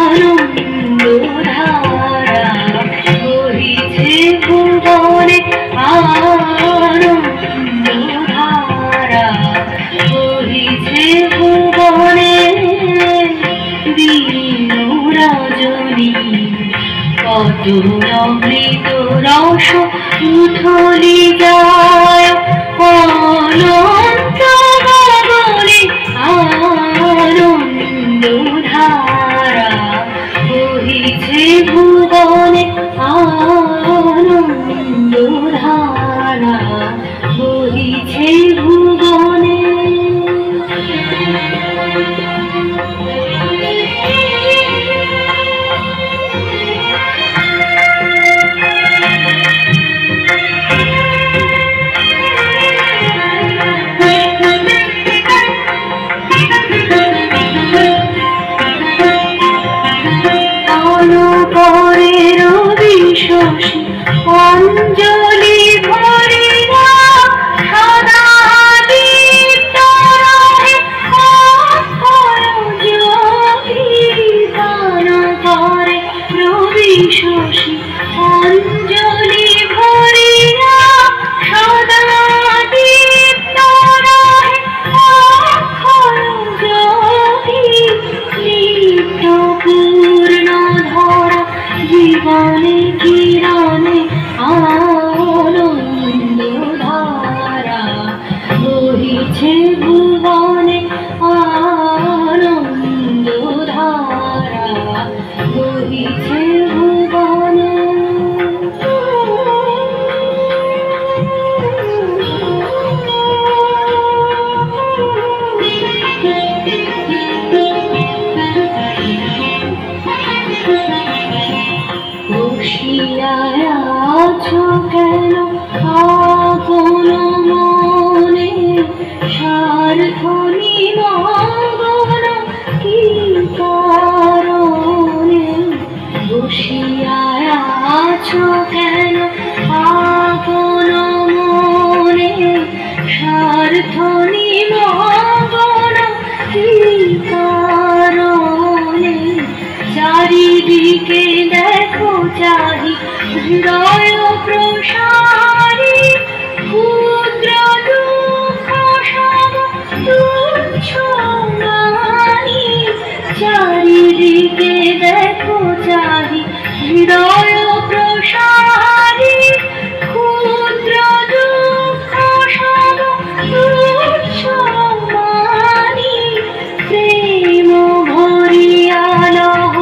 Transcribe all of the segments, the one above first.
আনন্দধারা বহিছে ভুবনে, আনন্দধারা বহিছে ভুবনে। দিন রজনী কত অমৃত রস উথলি যায় অনন্ত গগনে, আনন্দধারা বহিছে ভুবনে, আনন্দধারা বহিছে ভুবনে। অঞ্জলি ভরিয়া সদা দীপ্ত রহে অক্ষর জ্যোতি দান করে রবি শশী। অঞ্জলি ভরিয়া সদা দীপ্ত রহে অক্ষর জ্যোতি নিত্য পূর্ণ ধরা জীবনে কিরণে আনন্দধারা বহিছে ভুবনে, আনন্দধারা বহিছে ভুবনে। বসিয়া আছো কেন আপন মনে, স্বার্থ নিমগ্ন কি কারণে? বসিয়া আছো কেন আপন মনে, স্বার্থ নিমগ্ন কি কারণে? চারিদিকে দেখো চাহি হৃদয় প্রসারী, ক্ষুদ্র দুঃখ সব তুচ্ছ মানি। চারিদিকে দেখো চাহি হৃদয় প্রসারী, ক্ষুদ্র দুঃখ সব তুচ্ছ মানি। প্রেম ভরিয়া লহ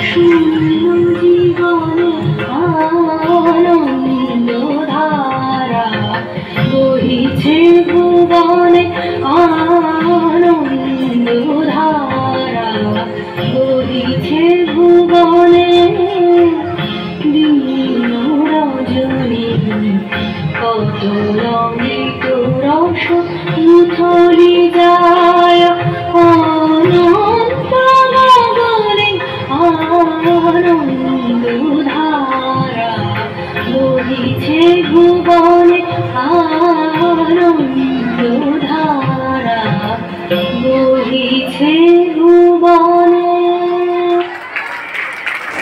শূন্য জীবনে, আনন্দধারা বহিছে ভুবনে, আনন্দধারা বহিছে ভুবনে। দিন রজনী কত অমৃত রস উথলি যায়